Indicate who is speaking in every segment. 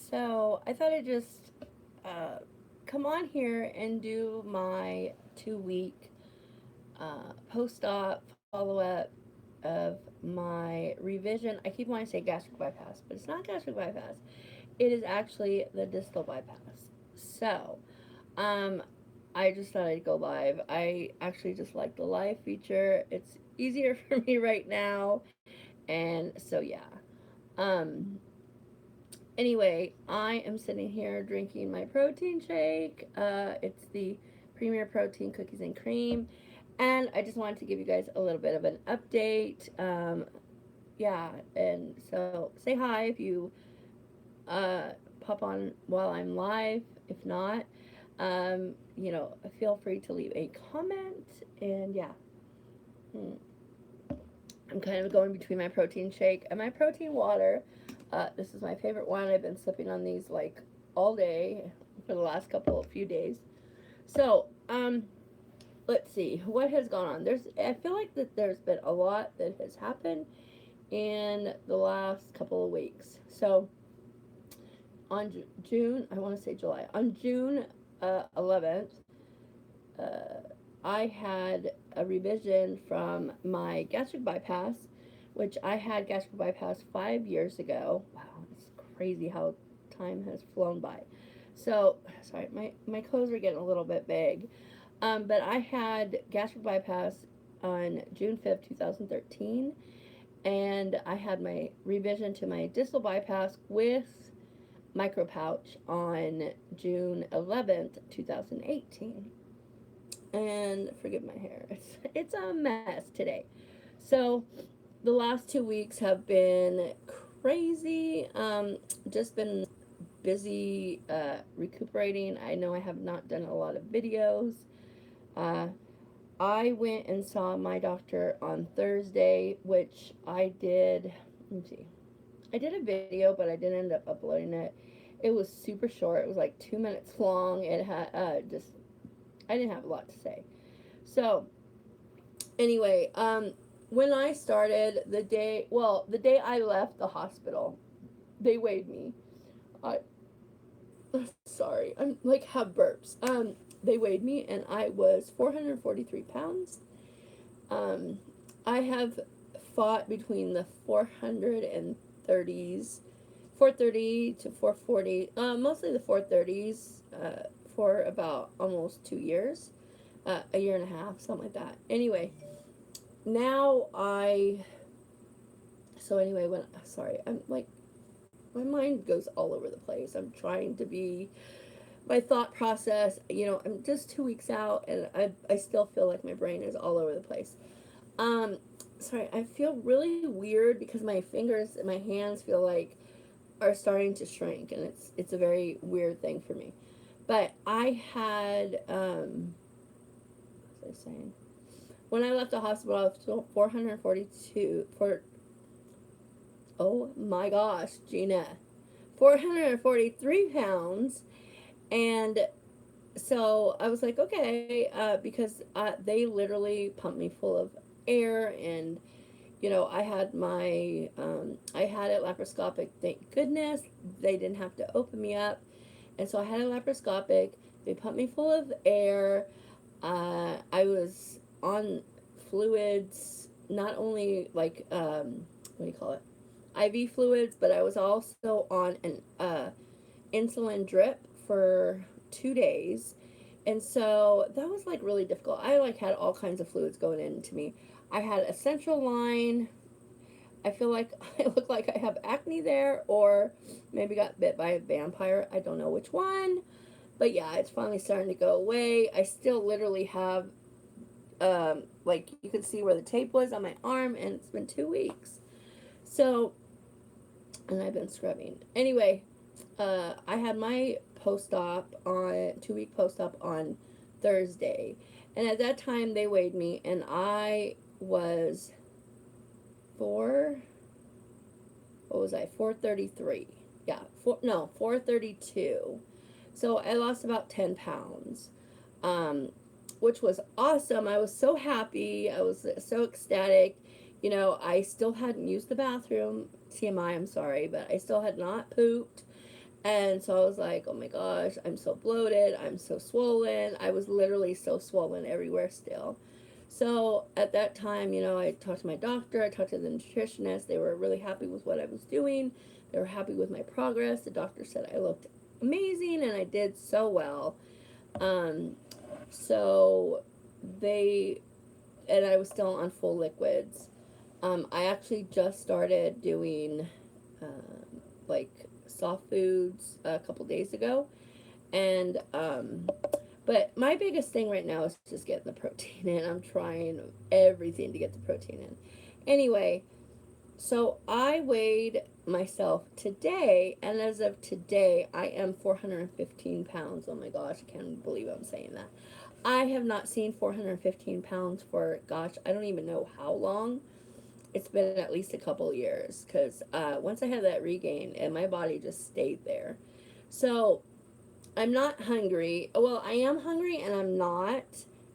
Speaker 1: So I thought I'd just uh, come on here and do my 2 week post-op follow-up of my revision. I keep wanting to say gastric bypass, but it's not gastric bypass. It is actually the distal bypass. So, um, I just thought I'd go live. I actually just like the live feature. It's easier for me right now, and so yeah. Um, Anyway, I am sitting here drinking my protein shake. It's the Premier Protein Cookies and Cream. And I just wanted to give you guys a little bit of an update. Yeah, and so say hi if you uh, pop on while I'm live. If not, feel free to leave a comment. And yeah, hmm. I'm kind of going between my protein shake and my protein water. This is my favorite one. I've been sipping on these like all day for the last few days. So, let's see what has gone on. I feel like that there's been a lot that has happened in the last couple of weeks. So, on June, I want to say July, on June 11th, uh, I had a revision from my gastric bypass, which I had gastric bypass 5 years ago. Wow, it's crazy how time has flown by. So, sorry, my clothes are getting a little bit big. But I had gastric bypass on June 5th, 2013, and I had my revision to my distal bypass with micropouch on June 11th, 2018. And forgive my hair, it's a mess today. So the last 2 weeks have been crazy. Just been busy recuperating. I know I have not done a lot of videos. Uh, I went and saw my doctor on Thursday, which I did. Let me see. I did a video, but I didn't end up uploading it. It was super short. It was like 2 minutes long. It had just I didn't have a lot to say. So anyway, when I started the day I left the hospital, they weighed me. I sorry, I'm like have burps. They weighed me and I was 443 pounds. Um, I have fought between the 430s, 430 to 440, mostly the 430s, for about almost 2 years, a year and a half, something like that. Anyway, now I so anyway when sorry I'm like my mind goes all over the place. I'm trying to be my thought process, I'm just 2 weeks out and I still feel like my brain is all over the place. um Sorry, I feel really weird because my fingers and my hands feel like are starting to shrink, and it's a very weird thing for me. But I had what was I saying? When I left the hospital, I was still 442 for oh my gosh, Gina, 443 pounds. And so I was like, okay, because they literally pumped me full of air, and I had it laparoscopic. Thank goodness they didn't have to open me up, and so I had it laparoscopic. They pumped me full of air. I was on fluids, not only like what do you call it, IV fluids, but I was also on an insulin drip for 2 days. And so that was like really difficult. I like had all kinds of fluids going into me. I had a central line. I feel like I look like I have acne there, or maybe got bit by a vampire. I don't know which one. But yeah, it's finally starting to go away. I still literally have, like, you can see where the tape was on my arm, and it's been 2 weeks. So, and I've been scrubbing. Anyway, I had my post-op on 2 week post-op on Thursday, and at that time they weighed me, and I was four. What was I? 433. Yeah, 432. So I lost about 10 pounds, which was awesome. I was so happy. I was so ecstatic. I still hadn't used the bathroom. TMI, I'm sorry, but I still had not pooped. And so I was like, oh my gosh, I'm so bloated. I'm so swollen. I was literally so swollen everywhere still. So at that time, I talked to my doctor, I talked to the nutritionist. They were really happy with what I was doing. They were happy with my progress. The doctor said I looked amazing and I did so well. Um, so they, and I was still on full liquids. I actually just started doing like soft foods a couple days ago, and but my biggest thing right now is just getting the protein in. I'm trying everything to get the protein in. Anyway, so I weighed myself today, and as of today, I am 415 pounds. Oh my gosh, I can't believe I'm saying that. I have not seen 415 pounds for, gosh, I don't even know how long. It's been at least a couple years because once I had that regain, and my body just stayed there. So I'm not hungry. Well, I am hungry and I'm not.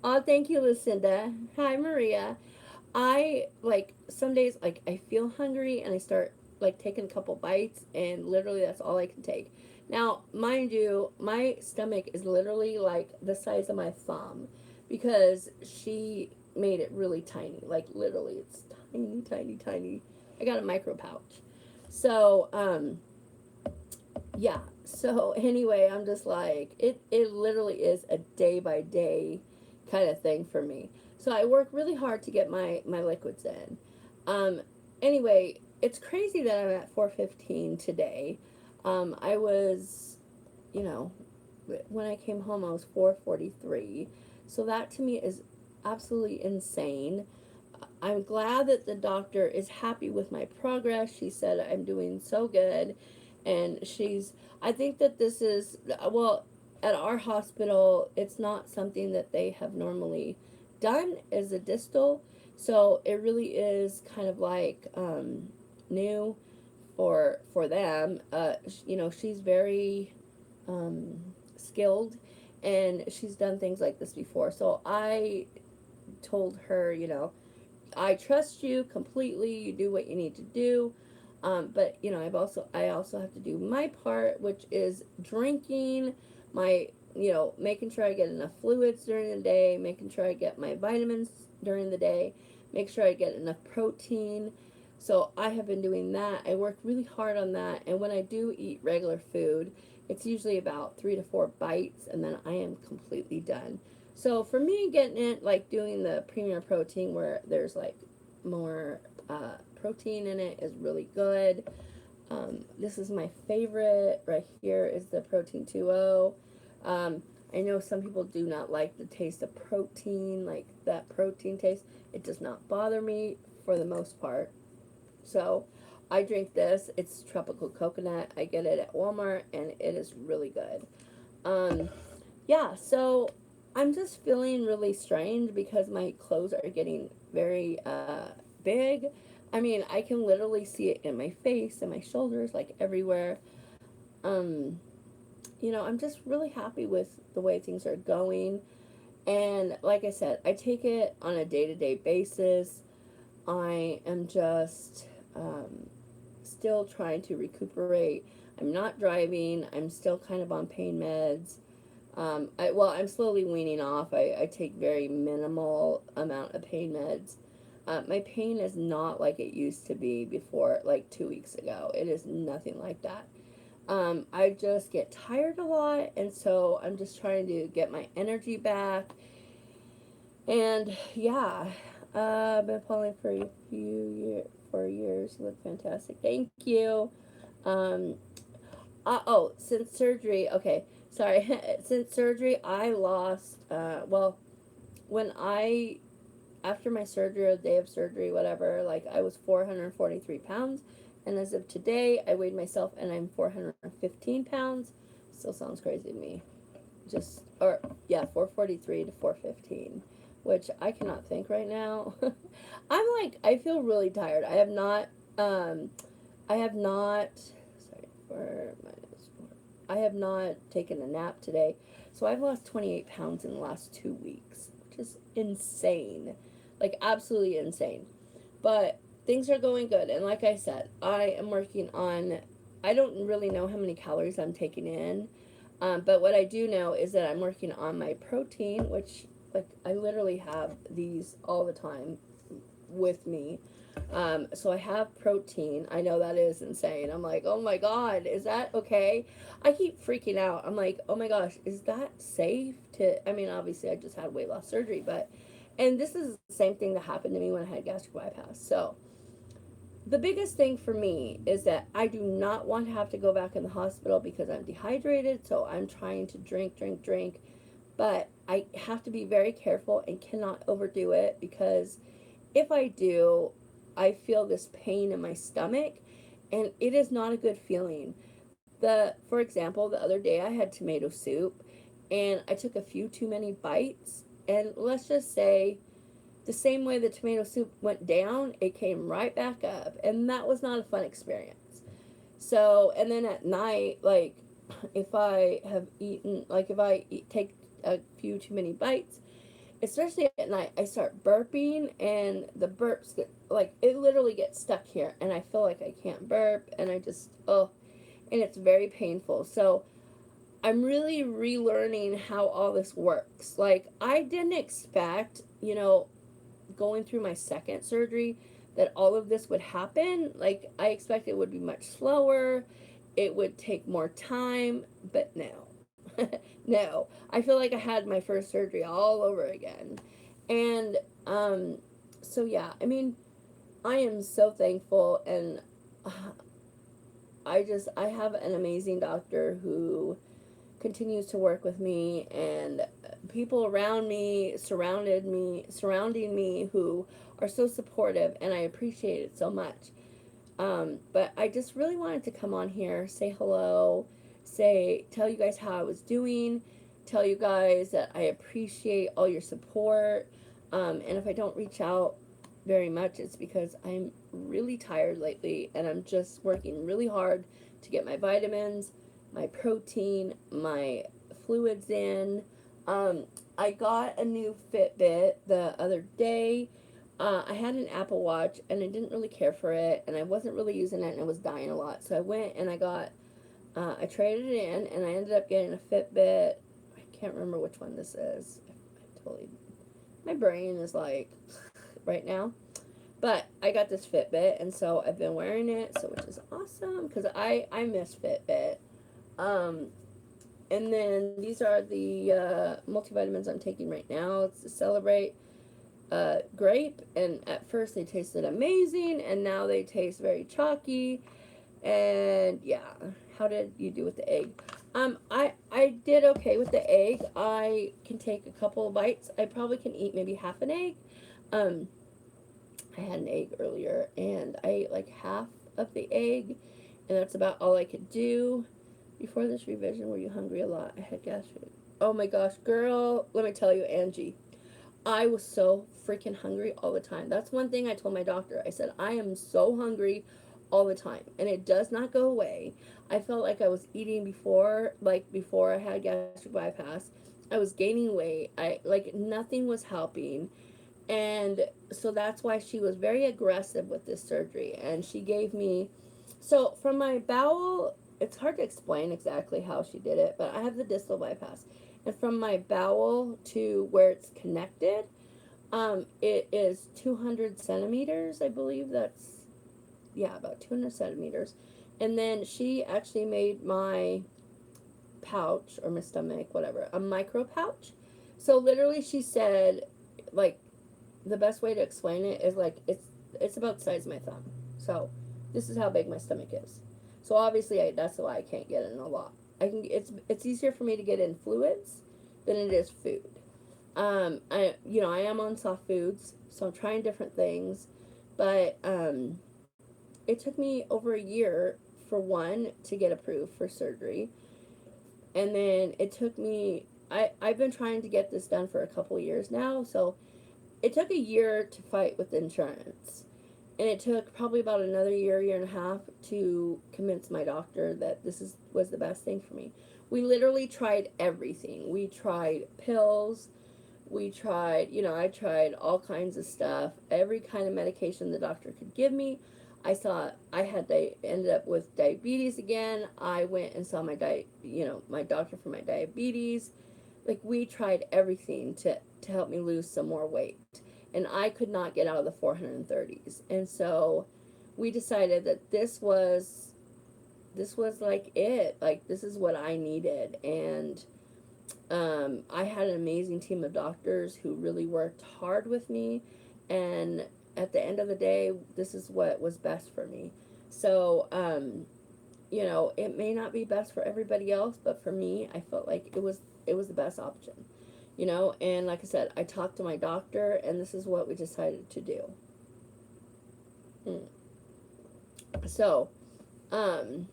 Speaker 1: Oh, thank you, Lucinda. Hi, Maria. I like some days like I feel hungry and I start like taking a couple bites and literally that's all I can take. Now, mind you, my stomach is literally like the size of my thumb because she made it really tiny. Like literally it's tiny, tiny, tiny. I got a micro pouch. So, yeah. So anyway, I'm just like it literally is a day by day kind of thing for me. So I work really hard to get my liquids in. Um anyway, it's crazy that I'm at 415 today. I was, you know, when I came home I was 443. So that to me is absolutely insane. I'm glad that the doctor is happy with my progress. She said I'm doing so good. And I think that this is, well, at our hospital, it's not something that they have normally done as a distal. So it really is kind of like new for them. She's very skilled and she's done things like this before. So I told her, I trust you completely. You do what you need to do. But I also have to do my part, which is drinking, my making sure I get enough fluids during the day, making sure I get my vitamins during the day, make sure I get enough protein. So I have been doing that. I work really hard on that, and when I do eat regular food, it's usually about 3 to 4 bites, and then I am completely done. So for me, getting it like doing the premier protein where there's like more protein in it is really good. This is my favorite right here is the protein 2O. I know some people do not like the taste of protein, like that protein taste. It does not bother me for the most part. So I drink this. It's tropical coconut. I get it at Walmart and it is really good. Um, yeah, so I'm just feeling really strange because my clothes are getting very big. I mean, I can literally see it in my face and my shoulders, like everywhere. Um, I'm just really happy with the way things are going. And like I said, I take it on a day to day basis. I am just still trying to recuperate. I'm not driving. I'm still kind of on pain meds. I'm slowly weaning off. I take very minimal amount of pain meds. My pain is not like it used to be before, like 2 weeks ago. It is nothing like that. I just get tired a lot, and so I'm just trying to get my energy back. And yeah, I've been following for a few years. You look fantastic. Thank you. Um, since surgery, okay, sorry. Since surgery, I lost, when after my surgery, or the day of surgery, whatever, like I was 443 pounds. And as of today, I weighed myself and I'm 415 pounds. Still sounds crazy to me. 443 to 415, which I cannot think right now. I feel really tired. I have not, sorry, I have not taken a nap today. So I've lost 28 pounds in the last 2 weeks, which is insane. Like, absolutely insane. But things are going good. And like I said, I am working on I don't really know how many calories I'm taking in. But what I do know is that I'm working on my protein, which, like, I literally have these all the time with me. So I have protein. I know that is insane. I'm like, oh my God, is that okay? I keep freaking out. I'm like, oh my gosh, is that safe to, I mean, obviously I just had weight loss surgery, but, and this is the same thing that happened to me when I had gastric bypass. So the biggest thing for me is that I do not want to have to go back in the hospital because I'm dehydrated. So I'm trying to drink, drink, drink. But I have to be very careful and cannot overdo it because if I do, I feel this pain in my stomach and it is not a good feeling. For example, the other day I had tomato soup and I took a few too many bites, and let's just say the same way the tomato soup went down, it came right back up, and that was not a fun experience. So, and then at night, like, if I have eaten, like, if take a few too many bites, especially at night, I start burping, and the burps get, like, it literally gets stuck here, and I feel like I can't burp, and I just, oh, and it's very painful. So, I'm really relearning how all this works. Like, I didn't expect, going through my second surgery that all of this would happen. Like, I expected it would be much slower, it would take more time, but no. No. I feel like I had my first surgery all over again. And so yeah, I mean, I am so thankful, and uh, I have an amazing doctor who continues to work with me, and people around me, surrounding me who are so supportive, and I appreciate it so much. But I just really wanted to come on here, say hello, tell you guys how I was doing, tell you guys that I appreciate all your support. And if I don't reach out very much, it's because I'm really tired lately, and I'm just working really hard to get my vitamins, my protein, my fluids in. I got a new Fitbit the other day. I had an Apple Watch and I didn't really care for it, and I wasn't really using it, and it was dying a lot. So I went and I traded it in, and I ended up getting a Fitbit. I can't remember which one this is. I totally, my brain is like right now. But I got this Fitbit, and so I've been wearing it, so which is awesome because I miss Fitbit. Um, and then these are the multivitamins I'm taking right now. It's to celebrate grape, and at first they tasted amazing, and now they taste very chalky. And yeah, how did you do with the egg? I did okay with the egg. I can take a couple of bites. I probably can eat maybe half an egg. Um, I had an egg earlier, and I ate like half of the egg, and that's about all I could do. Before this revision, were you hungry a lot? I had gastric. Oh my gosh, girl, let me tell you, Angie, I was so freaking hungry all the time. That's one thing I told my doctor. I said, I am so hungry all the time, and it does not go away. I felt like I was eating before, like before I had gastric bypass. I was gaining weight. Like nothing was helping. And so that's why she was very aggressive with this surgery. And she gave me, so from my bowel, it's hard to explain exactly how she did it, but I have the distal bypass. And from my bowel to where it's connected, it is 200 centimeters, I believe. That's, yeah, about 200 centimeters. And then she actually made my pouch, or my stomach, whatever, a micro pouch. So literally she said, like, the best way to explain it is like it's about the size of my thumb. So this is how big my stomach is. So obviously that's why I can't get in a lot. It's easier for me to get in fluids than it is food. I am on soft foods, so I'm trying different things, but it took me over a year for one to get approved for surgery, and then it took me. I've been trying to get this done for a couple years now, so it took a year to fight with insurance, and it took probably about another year, year and a half to convince my doctor that was the best thing for me. We literally tried everything. We tried pills. We tried, I tried all kinds of stuff. Every kind of medication the doctor could give me, I ended up with diabetes again. I went and saw my doctor for my diabetes. Like, we tried everything to help me lose some more weight, and I could not get out of the 430s. And so we decided that this was like it. Like, this is what I needed. And I had an amazing team of doctors who really worked hard with me, and at the end of the day, this is what was best for me. So, it may not be best for everybody else, but for me, I felt like it was the best option. And like I said, I talked to my doctor, and this is what we decided to do. Mm. So, um,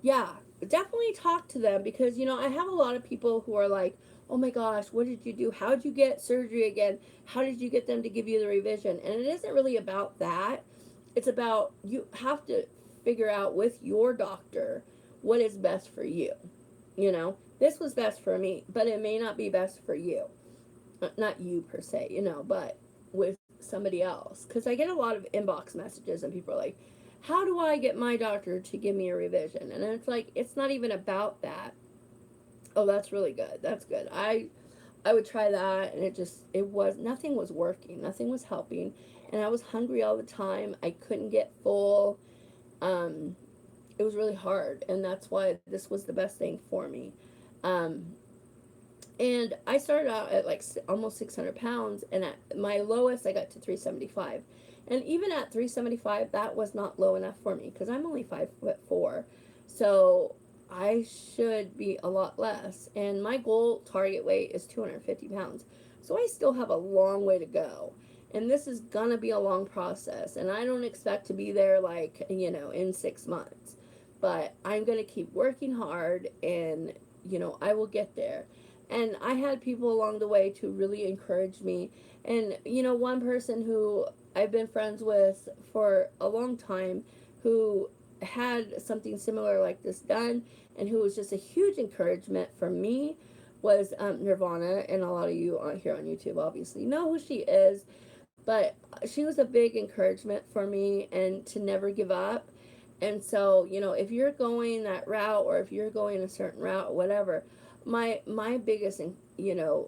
Speaker 1: yeah, definitely talk to them, because I have a lot of people who are like, oh my gosh, what did you do? How did you get surgery again? How did you get them to give you the revision? And it isn't really about that. It's about, you have to figure out with your doctor what is best for you. This was best for me, but it may not be best for you. Not you per se, but with somebody else. Because I get a lot of inbox messages, and people are like, how do I get my doctor to give me a revision? And it's like, it's not even about that. Oh, that's really good. That's good. I would try that, and nothing was working. Nothing was helping. And I was hungry all the time. I couldn't get full. Um, it was really hard, and that's why this was the best thing for me. Um, and I started out at like almost 600 pounds, and at my lowest, I got to 375. And even at 375, that was not low enough for me, because I'm only 5'4". So I should be a lot less. And my goal target weight is 250 pounds. So I still have a long way to go. And this is going to be a long process. And I don't expect to be there like, in 6 months. But I'm going to keep working hard, and, I will get there. And I had people along the way to really encourage me. And, one person who I've been friends with for a long time, who had something similar like this done, and who was just a huge encouragement for me, was Nirvana. And a lot of you on here on YouTube obviously know who she is, but she was a big encouragement for me, and to never give up. And so, if you're going that route, or if you're going a certain route, or whatever, my biggest,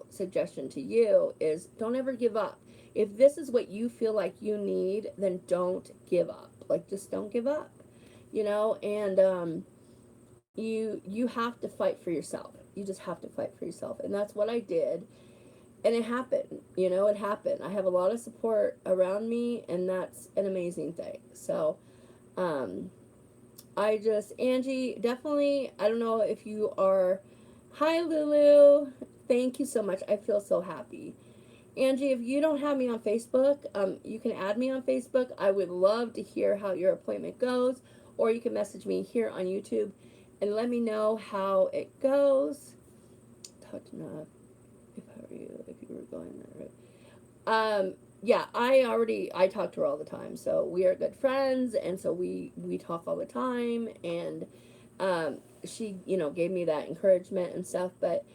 Speaker 1: suggestion to you is, don't ever give up. If this is what you feel like you need, then don't give up. Like, just don't give up. And you have to fight for yourself. You just have to fight for yourself. And that's what I did. And it happened. It happened. I have a lot of support around me, and that's an amazing thing. So, Angie, definitely, I don't know if you are, hi Lulu, thank you so much. I feel so happy. Angie, if you don't have me on Facebook, you can add me on Facebook. I would love to hear how your appointment goes, or you can message me here on YouTube and let me know how it goes. Talk to Nav, if you were going that route. Yeah, I talk to her all the time, so we are good friends, and so we talk all the time. And she gave me that encouragement and stuff. But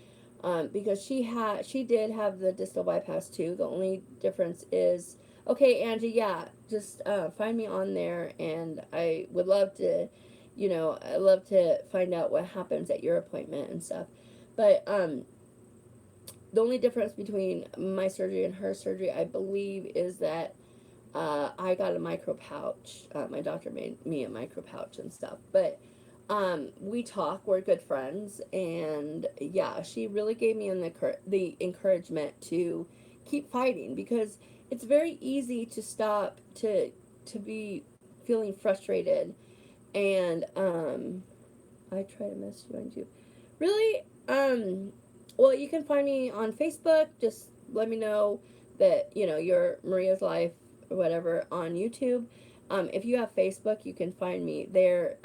Speaker 1: because she did have the distal bypass too. The only difference is, okay, Angie, yeah, just find me on there, and I would love to, I love to find out what happens at your appointment and stuff. But the only difference between my surgery and her surgery, I believe, is that I got a micro pouch. My doctor made me a micro pouch and stuff. But we talk. We're good friends, and yeah, she really gave me the encouragement to keep fighting, because it's very easy to stop, to be feeling frustrated. And I try to message you on YouTube. Really, well, you can find me on Facebook. Just let me know that you're Maria's Life or whatever on YouTube. If you have Facebook, you can find me there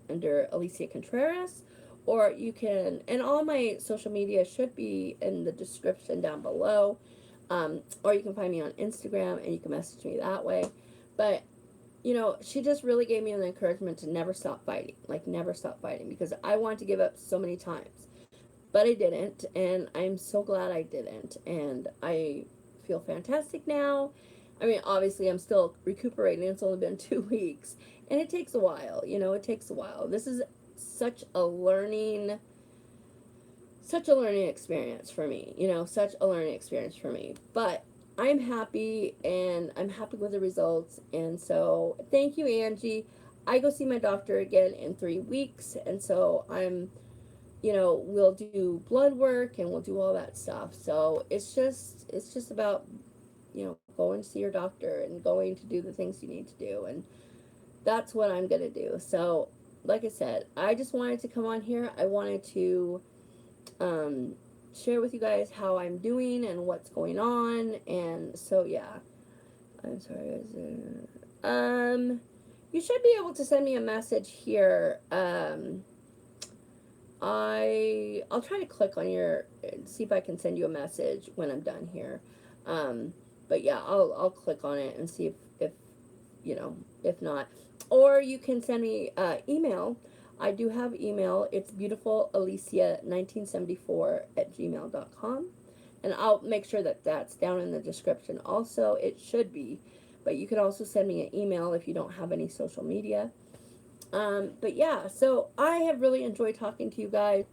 Speaker 1: under Alicia Contreras, or you can, and all my social media should be in the description down below, or you can find me on Instagram, and you can message me that way. But she just really gave me an encouragement to never stop fighting, like never stop fighting, because I wanted to give up so many times, but I didn't, and I'm so glad I didn't, and I feel fantastic now. I mean, obviously, I'm still recuperating. It's only been 2 weeks, and it takes a while. You know, it takes a while. This is such a learning, such a learning experience for me. You know, such a learning experience for me. But I'm happy, and I'm happy with the results. And so, thank you, Angie. I go see my doctor again in 3 weeks, and so I'm, you know, we'll do blood work and we'll do all that stuff. So it's just about, you know, going to see your doctor and going to do the things you need to do, and that's what I'm gonna do. So, like I said, I just wanted to come on here. I wanted to um, share with you guys how I'm doing and what's going on, and so yeah. I'm sorry, you should be able to send me a message here. I'll try to click on your, see if I can send you a message when I'm done here. Um, but yeah, I'll click on it and see if you know, if not, or you can send me email. I do have email. It's beautifulalicia1974 @gmail.com, and I'll make sure that that's down in the description. Also, it should be, but you can also send me an email if you don't have any social media. But yeah, so I have really enjoyed talking to you guys.